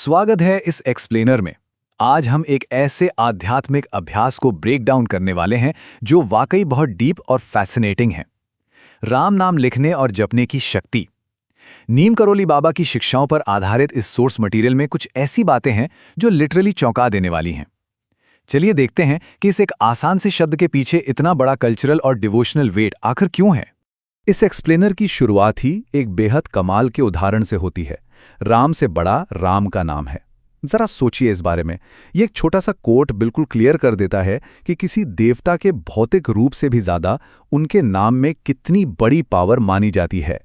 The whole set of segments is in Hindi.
स्वागत है इस एक्सप्लेनर में। आज हम एक ऐसे आध्यात्मिक अभ्यास को ब्रेक डाउन करने वाले हैं जो वाकई बहुत डीप और फैसिनेटिंग है। राम नाम लिखने और जपने की शक्ति। नीम करोली बाबा की शिक्षाओं पर आधारित इस सोर्स मटेरियल में कुछ ऐसी बातें हैं जो लिटरली चौंका देने वाली हैं। चलिए देखते हैं कि इस एक आसान से शब्द के पीछे इतना बड़ा कल्चरल और डिवोशनल वेट आखिर क्यों है। इस एक्सप्लेनर की शुरुआत ही एक बेहद कमाल के उदाहरण से होती है। राम से बड़ा राम का नाम है। जरा सोचिए इस बारे में। ये एक छोटा सा कोट बिल्कुल क्लियर कर देता है कि किसी देवता के भौतिक रूप से भी ज्यादा उनके नाम में कितनी बड़ी पावर मानी जाती है।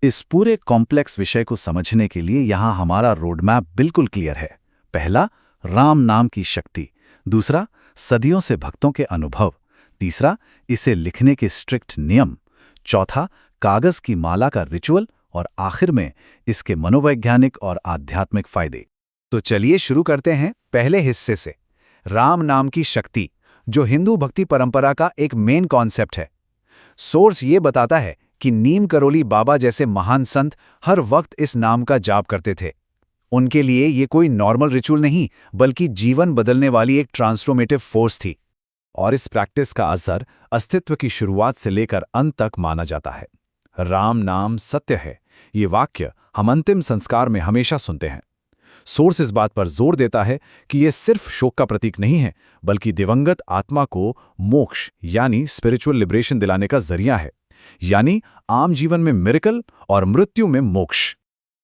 इस पूरे कॉम्प्लेक्स विषय को समझने के लिए यहाँ हमारा रोडमैप बिल्कुल क्लियर है। पहला, राम नाम की शक्ति। दूसरा, सदियों से भक्तों के अनुभव। तीसरा, इसे लिखने के स्ट्रिक्ट नियम। चौथा, कागज की माला का रिचुअल। और आखिर में इसके मनोवैज्ञानिक और आध्यात्मिक फायदे। तो चलिए शुरू करते हैं पहले हिस्से से, राम नाम की शक्ति, जो हिंदू भक्ति परंपरा का एक मेन कॉन्सेप्ट है। सोर्स ये बताता है कि नीम करोली बाबा जैसे महान संत हर वक्त इस नाम का जाप करते थे। उनके लिए ये कोई नॉर्मल रिचुअल नहीं, बल्कि जीवन बदलने वाली एक ट्रांसफॉर्मेटिव फोर्स थी। और इस प्रैक्टिस का असर अस्तित्व की शुरुआत से लेकर अंत तक माना जाता है। राम नाम सत्य है, ये वाक्य हम अंतिम संस्कार में हमेशा सुनते हैं। सोर्स इस बात पर जोर देता है कि यह सिर्फ शोक का प्रतीक नहीं है, बल्कि दिवंगत आत्मा को मोक्ष यानी स्पिरिचुअल लिबरेशन दिलाने का जरिया है। यानी आम जीवन में मिरेकल और मृत्यु में मोक्ष।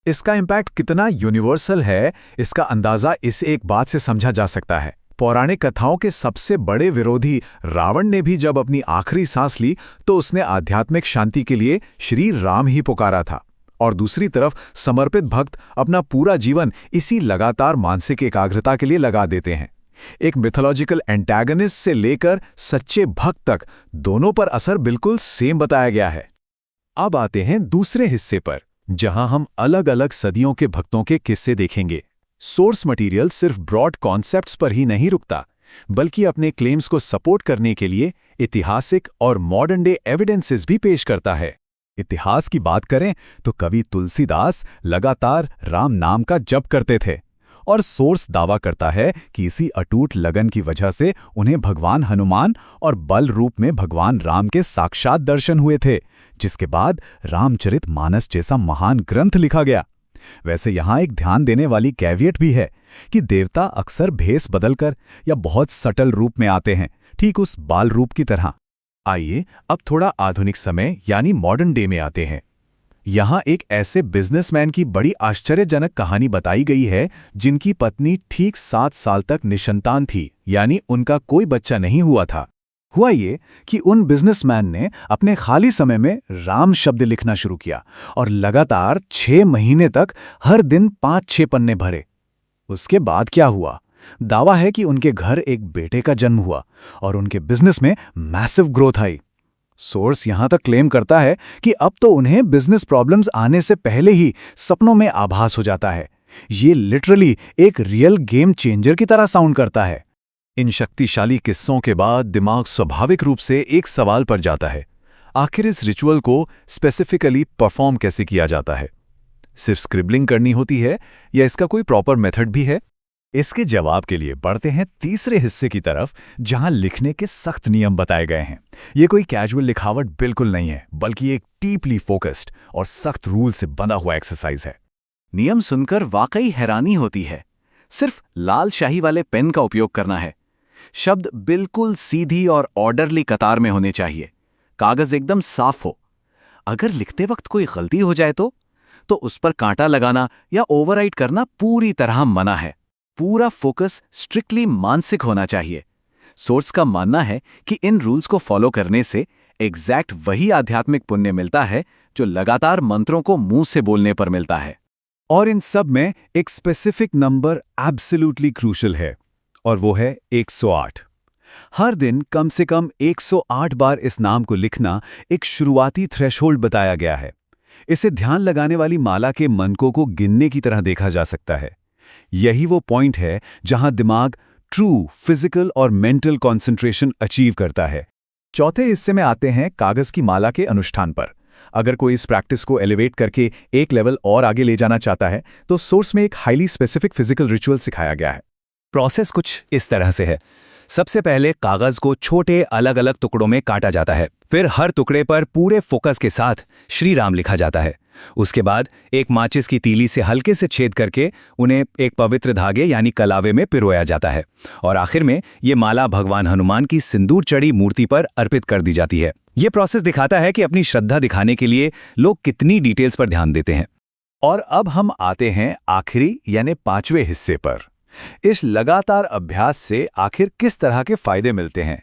इसका इंपैक्ट कितना यूनिवर्सल है, इसका अंदाजा इस एक बात से समझा जा सकता है। पौराणिक कथाओं के सबसे बड़े विरोधी रावण ने भी जब अपनी आखिरी सांस ली तो उसने आध्यात्मिक शांति के लिए श्री राम ही पुकारा था। और दूसरी तरफ समर्पित भक्त अपना पूरा जीवन इसी लगातार मानसिक एकाग्रता के लिए लगा देते हैं। एक मिथोलॉजिकल एंटैगनिस्ट से लेकर सच्चे भक्त तक दोनों पर असर बिल्कुल सेम बताया गया है। अब आते हैं दूसरे हिस्से पर, जहां हम अलग अलग सदियों के भक्तों के किस्से देखेंगे। सोर्स मटेरियल सिर्फ ब्रॉड कॉन्सेप्ट्स पर ही नहीं रुकता, बल्कि अपने क्लेम्स को सपोर्ट करने के लिए ऐतिहासिक और मॉडर्न डे एविडेंसेस भी पेश करता है। इतिहास की बात करें तो कवि तुलसीदास लगातार राम नाम का जप करते थे, और सोर्स दावा करता है कि इसी अटूट लगन की वजह से उन्हें भगवान हनुमान और बल रूप में भगवान राम के साक्षात दर्शन हुए थे, जिसके बाद रामचरितमानस जैसा महान ग्रंथ लिखा गया। वैसे यहाँ एक ध्यान देने वाली कैवियट भी है कि देवता अक्सर भेष बदलकर या बहुत सटल रूप में आते हैं, ठीक उस बाल रूप की तरह। आइए अब थोड़ा आधुनिक समय यानी मॉडर्न डे में आते हैं। यहाँ एक ऐसे बिजनेसमैन की बड़ी आश्चर्यजनक कहानी बताई गई है जिनकी पत्नी ठीक 7 साल तक निसंतान थी, यानी उनका कोई बच्चा नहीं हुआ था। हुआ ये कि उन बिजनेसमैन ने अपने खाली समय में राम शब्द लिखना शुरू किया और लगातार 6 महीने तक हर दिन 5-6 पन्ने भरे। उसके बाद क्या हुआ? दावा है कि उनके घर एक बेटे का जन्म हुआ और उनके बिजनेस में मैसिव ग्रोथ आई। सोर्स यहां तक क्लेम करता है कि अब तो उन्हें बिजनेस प्रॉब्लम्स आने से पहले ही सपनों में आभास हो जाता है। ये लिटरली एक रियल गेम चेंजर की तरह साउंड करता है। इन शक्तिशाली किस्सों के बाद दिमाग स्वाभाविक रूप से एक सवाल पर जाता है, आखिर इस रिचुअल को स्पेसिफिकली परफॉर्म कैसे किया जाता है? सिर्फ स्क्रिबलिंग करनी होती है या इसका कोई प्रॉपर मेथड भी है? इसके जवाब के लिए बढ़ते हैं तीसरे हिस्से की तरफ, जहां लिखने के सख्त नियम बताए गए हैं। ये कोई कैजुअल लिखावट बिल्कुल नहीं है, बल्कि एक डीपली फोकस्ड और सख्त रूल से बंधा हुआ एक्सरसाइज है। नियम सुनकर वाकई हैरानी होती है। सिर्फ लाल शाही वाले पेन का उपयोग करना है। शब्द बिल्कुल सीधी और ऑर्डरली कतार में होने चाहिए। कागज एकदम साफ हो। अगर लिखते वक्त कोई गलती हो जाए तो उस पर कांटा लगाना या ओवरराइट करना पूरी तरह मना है। पूरा फोकस स्ट्रिक्टली मानसिक होना चाहिए। सोर्स का मानना है कि इन रूल्स को फॉलो करने से एग्जैक्ट वही आध्यात्मिक पुण्य मिलता है जो लगातार मंत्रों को मुंह से बोलने पर मिलता है। और इन सब में एक स्पेसिफिक नंबर एब्सोल्युटली क्रूशियल है, और वो है 108। हर दिन कम से कम 108 बार इस नाम को लिखना एक शुरुआती थ्रेशोल्ड बताया गया है। इसे ध्यान लगाने वाली माला के मनकों को गिनने की तरह देखा जा सकता है। यही वो पॉइंट है जहां दिमाग ट्रू फिजिकल और मेंटल कंसंट्रेशन अचीव करता है। चौथे हिस्से में आते हैं कागज की माला के अनुष्ठान पर। अगर कोई इस प्रैक्टिस को एलिवेट करके एक लेवल और आगे ले जाना चाहता है तो सोर्स में एक हाईली स्पेसिफिक फिजिकल रिचुअल सिखाया गया है। प्रोसेस कुछ इस तरह से है। सबसे पहले कागज को छोटे अलग अलग टुकड़ों में काटा जाता है, फिर हर टुकड़े पर पूरे फोकस के साथ श्री राम लिखा जाता है। उसके बाद एक माचिस की तीली से हल्के से छेद करके उन्हें एक पवित्र धागे यानी कलावे में पिरोया जाता है और आखिर में ये माला भगवान हनुमान की सिंदूर चढ़ी मूर्ति पर अर्पित कर दी जाती है। ये प्रोसेस दिखाता है कि अपनी श्रद्धा दिखाने के लिए लोग कितनी डिटेल्स पर ध्यान देते हैं। और अब हम आते हैं आखिरी यानी 5वें हिस्से पर। इस लगातार अभ्यास से आखिर किस तरह के फायदे मिलते हैं,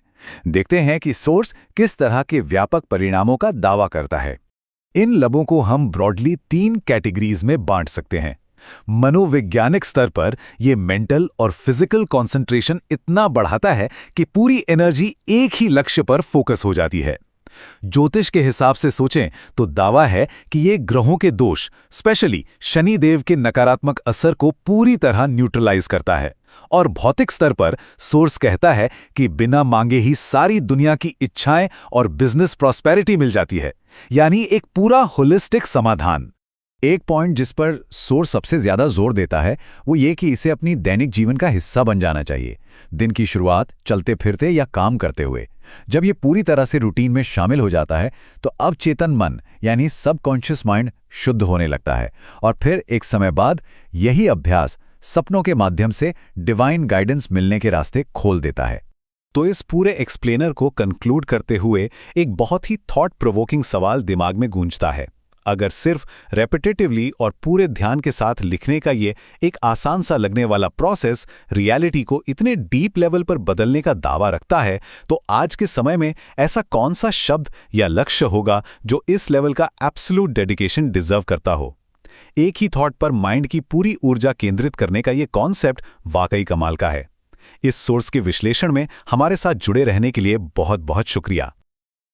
देखते हैं कि सोर्स किस तरह के व्यापक परिणामों का दावा करता है। इन लबों को हम ब्रॉडली 3 कैटेगरीज में बांट सकते हैं। मनोवैज्ञानिक स्तर पर यह मेंटल और फिजिकल कंसंट्रेशन इतना बढ़ाता है कि पूरी एनर्जी एक ही लक्ष्य पर फोकस हो जाती है। ज्योतिष के हिसाब से सोचें तो दावा है कि ये ग्रहों के दोष, स्पेशली शनि देव के नकारात्मक असर को पूरी तरह न्यूट्रलाइज करता है। और भौतिक स्तर पर सोर्स कहता है कि बिना मांगे ही सारी दुनिया की इच्छाएं और बिजनेस प्रॉस्पेरिटी मिल जाती है, यानी एक पूरा होलिस्टिक समाधान। एक पॉइंट जिस पर सोर्स सबसे ज्यादा जोर देता है वो ये कि इसे अपनी दैनिक जीवन का हिस्सा बन जाना चाहिए। दिन की शुरुआत चलते फिरते या काम करते हुए जब ये पूरी तरह से रूटीन में शामिल हो जाता है तो अब चेतन मन यानी सबकॉन्शियस माइंड शुद्ध होने लगता है और फिर एक समय बाद यही अभ्यास सपनों के माध्यम से डिवाइन गाइडेंस मिलने के रास्ते खोल देता है। तो इस पूरे एक्सप्लेनर को कंक्लूड करते हुए एक बहुत ही थॉट प्रोवोकिंग सवाल दिमाग में गूंजता है। अगर सिर्फ रेपिटेटिवली और पूरे ध्यान के साथ लिखने का ये एक आसान सा लगने वाला प्रोसेस रियलिटी को इतने डीप लेवल पर बदलने का दावा रखता है, तो आज के समय में ऐसा कौन सा शब्द या लक्ष्य होगा जो इस लेवल का एब्सोल्यूट डेडिकेशन डिजर्व करता हो। एक ही थॉट पर माइंड की पूरी ऊर्जा केंद्रित करने का ये कॉन्सेप्ट वाकई कमाल का है। इस सोर्स के विश्लेषण में हमारे साथ जुड़े रहने के लिए बहुत बहुत शुक्रिया।